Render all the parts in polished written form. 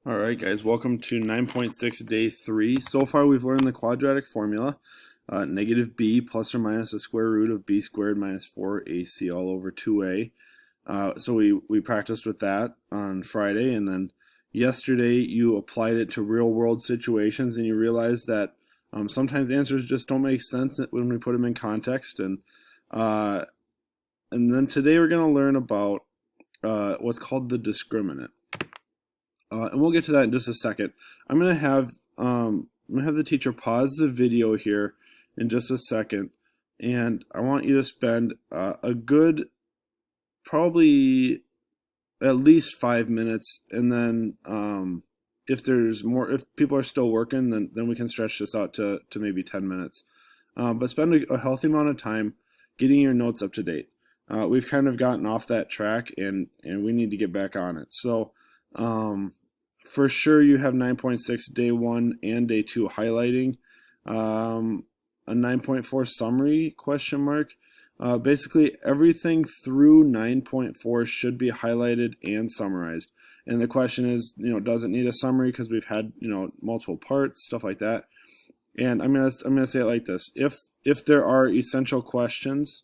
Alright guys, welcome to 9.6 day 3. So far we've learned the quadratic formula, negative b plus or minus the square root of b squared minus 4ac all over 2a. So we practiced with that on Friday, and then yesterday you applied it to real world situations and you realized that sometimes answers just don't make sense when we put them in context. And then today we're going to learn about what's called the discriminant. And we'll get to that in just a second. I'm gonna have the teacher pause the video here in just a second, and I want you to spend a good, probably at least 5 minutes, and then if people are still working, then we can stretch this out to maybe 10 minutes. But spend a healthy amount of time getting your notes up to date. We've kind of gotten off that track, and we need to get back on it. So for sure you have 9.6 day 1 and day 2 highlighting. A 9.4 summary question mark. Basically everything through 9.4 should be highlighted and summarized. And the question is, does it need a summary because we've had, multiple parts, stuff like that. And I'm gonna say it like this: if there are essential questions,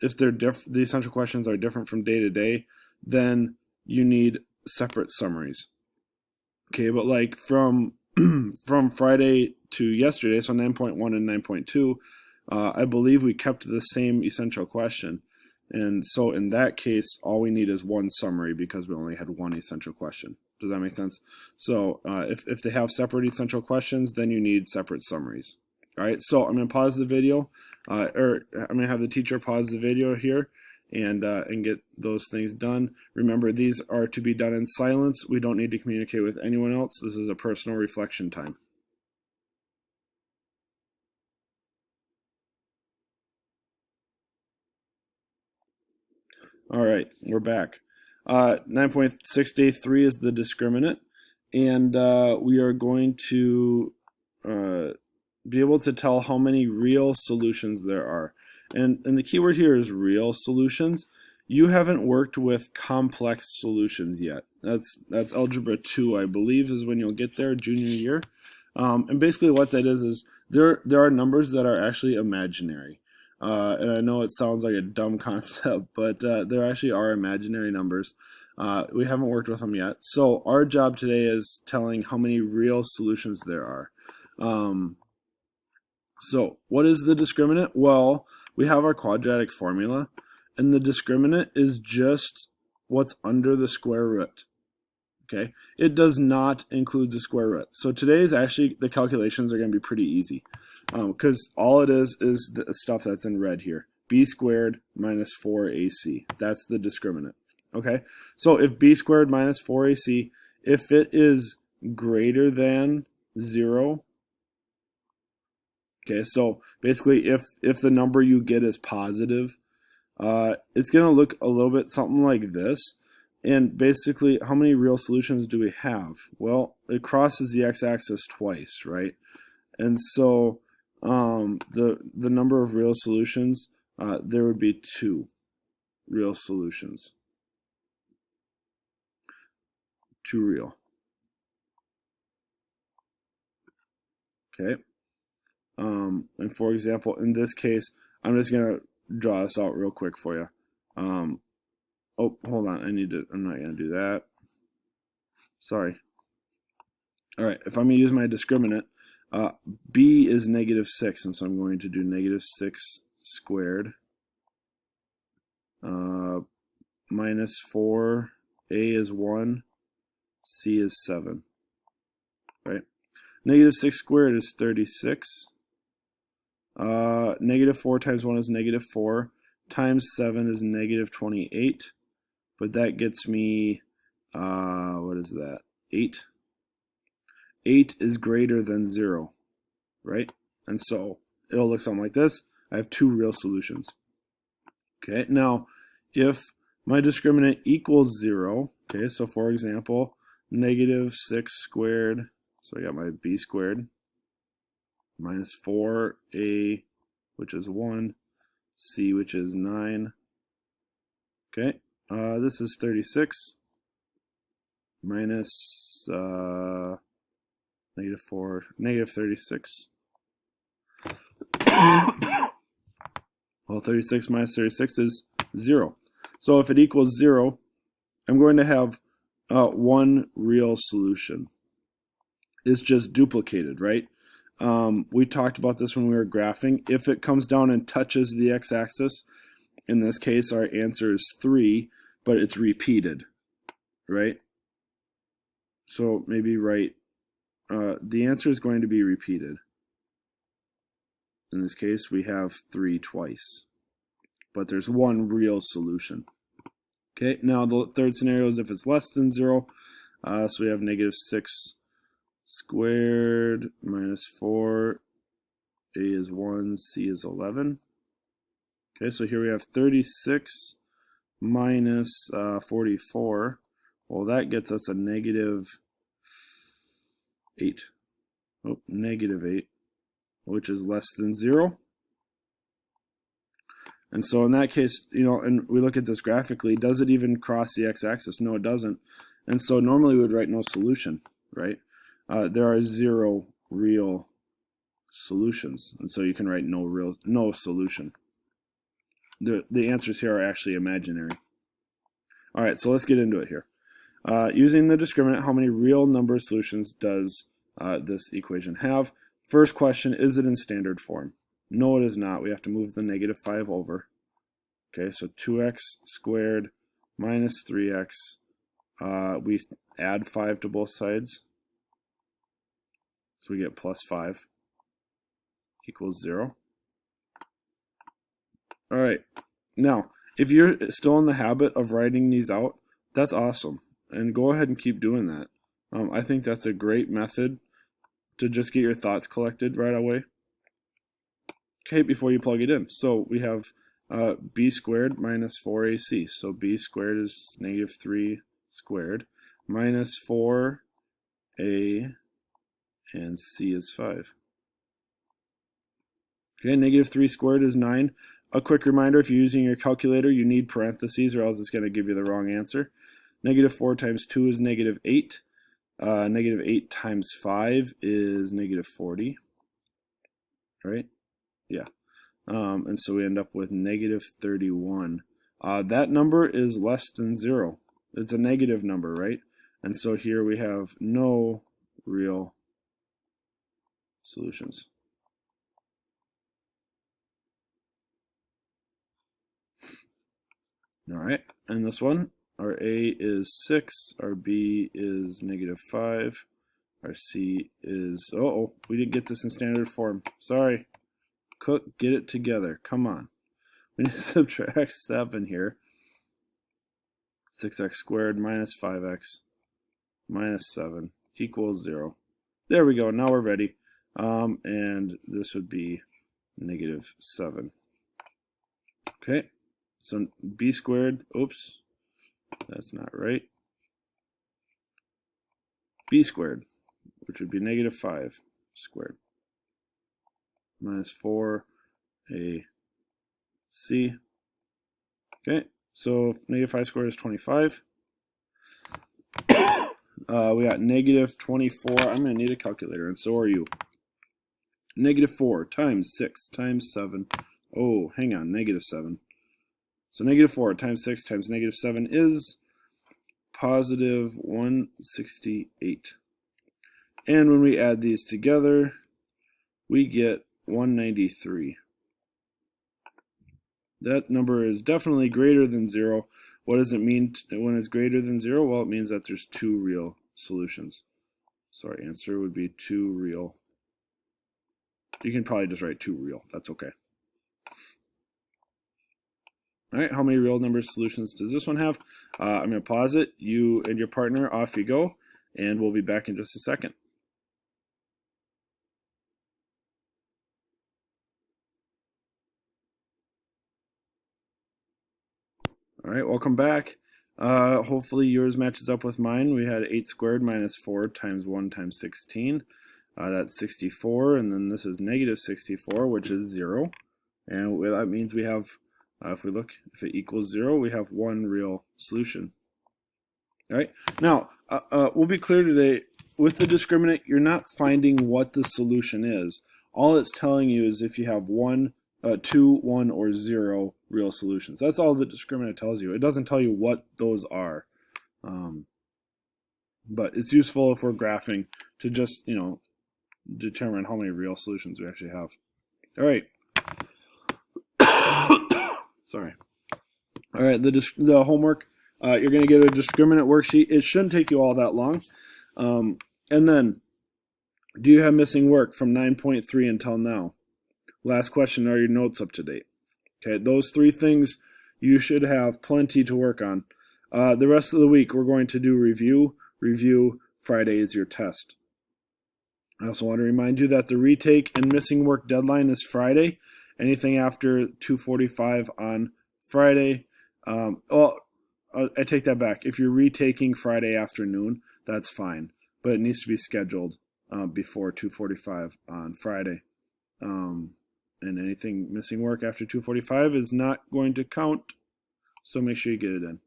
if the essential questions are different from day to day, then you need separate summaries. Okay, but like from Friday to yesterday, so 9.1 and 9.2, I believe we kept the same essential question. And so in that case, all we need is one summary because we only had one essential question. Does that make sense? So if they have separate essential questions, then you need separate summaries. All right, so I'm going to pause the video, or I'm going to have the teacher pause the video here and get those things done. Remember, these are to be done in silence. We don't need to communicate with anyone else. This is a personal reflection time. All right, we're back. 9.6 day 3 is the discriminant, and we are going to be able to tell how many real solutions there are. And the key word here is real solutions. You haven't worked with complex solutions yet. That's Algebra 2, I believe, is when you'll get there, junior year. And basically what that is there are numbers that are actually imaginary. And I know it sounds like a dumb concept, but there actually are imaginary numbers. We haven't worked with them yet. So our job today is telling how many real solutions there are. So what is the discriminant? Well, we have our quadratic formula, and the discriminant is just what's under the square root. Okay, it does not include the square root. So today's actually, the calculations are going to be pretty easy because all it is the stuff that's in red here. B squared minus 4ac. That's the discriminant. Okay, so if b squared minus 4ac, if it is greater than 0, okay, so basically if the number you get is positive, it's going to look a little bit something like this. And basically, how many real solutions do we have? Well, it crosses the x-axis twice, right? And so the number of real solutions, there would be 2 real solutions. 2 real. Okay. And for example, in this case, I'm just going to draw this out real quick for you. Oh, hold on. I'm not going to do that. Sorry. All right. If I'm going to use my discriminant, b is negative 6, and so I'm going to do negative 6 squared minus 4, a is 1, c is 7. Right? Negative 6 squared is 36. Negative 4 times 1 is negative 4. Times 7 is negative 28. But that gets me, what is that? 8. 8 is greater than 0, right? And so it'll look something like this. I have 2 real solutions. Okay, now if my discriminant equals 0, okay, so for example, negative 6 squared, so I got my b squared, minus 4a, which is 1, c, which is 9. Okay, this is 36. minus negative 4, negative 36. Well, 36 minus 36 is 0. So if it equals 0, I'm going to have one real solution. It's just duplicated, right? We talked about this when we were graphing. If it comes down and touches the x-axis, in this case our answer is 3, but it's repeated, right? So maybe write, the answer is going to be repeated. In this case, we have 3 twice, but there's one real solution. Okay, now the third scenario is if it's less than 0. So we have negative 6 squared minus 4. A is 1, C is 11. Okay, so here we have 36 minus 44. Well, that gets us a negative 8. Oh, negative 8, which is less than 0. And so in that case, you know, and we look at this graphically, does it even cross the x-axis? No, it doesn't. And so normally we would write no solution, right? There are 0 real solutions, and so you can write no solution. The answers here are actually imaginary. All right, so let's get into it here. Using the discriminant, how many real number solutions does this equation have? First question, is it in standard form? No, it is not. We have to move the negative 5 over. Okay, so 2x squared minus 3x. We add 5 to both sides. So we get plus 5 equals 0. All right, now, if you're still in the habit of writing these out, that's awesome. And go ahead and keep doing that. I think that's a great method to just get your thoughts collected right away. Okay, before you plug it in. So we have b squared minus 4ac. So b squared is negative 3 squared minus 4a and c is 5. Okay, negative 3 squared is 9. A quick reminder, if you're using your calculator, you need parentheses or else it's going to give you the wrong answer. Negative 4 times 2 is negative 8. Negative 8 times 5 is negative 40. Right? Yeah. And so we end up with negative 31. That number is less than 0. It's a negative number, right? And so here we have no real solutions. All right, and this one, our A is 6, our B is negative 5, our C is, uh-oh, we didn't get this in standard form. Sorry. Cook, get it together. Come on. We need to subtract 7 here. 6x squared minus 5x minus 7 equals 0. There we go. Now we're ready. And this would be negative 7. Okay. So b squared, oops, that's not right. B squared, which would be negative 5 squared, minus 4ac. Okay, so negative 5 squared is 25. We got negative 24. I'm going to need a calculator, and so are you. Negative 4 times 6 times 7. Oh, hang on, negative 7. So negative 4 times 6 times negative 7 is positive 168. And when we add these together, we get 193. That number is definitely greater than 0. What does it mean when it's greater than 0? Well, it means that there's 2 real solutions. So our answer would be 2 real. You can probably just write 2 real. That's okay. All right, how many real number solutions does this one have? I'm going to pause it. You and your partner, off you go, and we'll be back in just a second. All right, welcome back. Hopefully yours matches up with mine. We had 8 squared minus 4 times 1 times 16. That's 64, and then this is negative 64, which is 0. And that means we have, if we look, if it equals 0, we have one real solution. All right. Now, We'll be clear today. With the discriminant, you're not finding what the solution is. All it's telling you is if you have 2, 1, or 0 real solutions. That's all the discriminant tells you. It doesn't tell you what those are. But it's useful if we're graphing to just, determine how many real solutions we actually have. All right. Sorry. All right, the homework, you're going to get a discriminant worksheet. It shouldn't take you all that long. And then, do you have missing work from 9.3 until now? Last question, are your notes up to date? Okay, those 3 things you should have plenty to work on. The rest of the week, we're going to do review. Friday is your test. I also want to remind you that the retake and missing work deadline is Friday. Anything after 2:45 on Friday. I take that back. If you're retaking Friday afternoon, that's fine. But it needs to be scheduled before 2:45 on Friday. And anything missing work after 2:45 is not going to count. So make sure you get it in.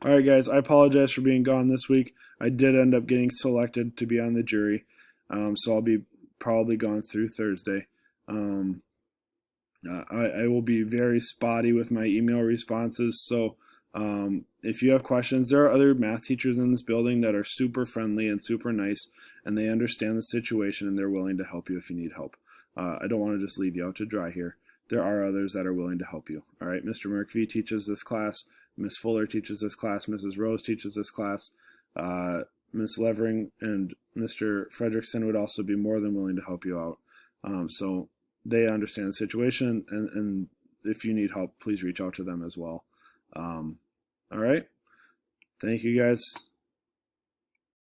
All right, guys, I apologize for being gone this week. I did end up getting selected to be on the jury, so I'll be probably gone through Thursday. I will be very spotty with my email responses, so if you have questions, there are other math teachers in this building that are super friendly and super nice, and they understand the situation, and they're willing to help you if you need help. I don't want to just leave you out to dry here. There are others that are willing to help you. All right, Mr. McVie teaches this class. Miss Fuller teaches this class. Mrs. Rose teaches this class. Miss Levering and Mr. Fredrickson would also be more than willing to help you out. So they understand the situation, and if you need help, please reach out to them as well. All right. Thank you, guys.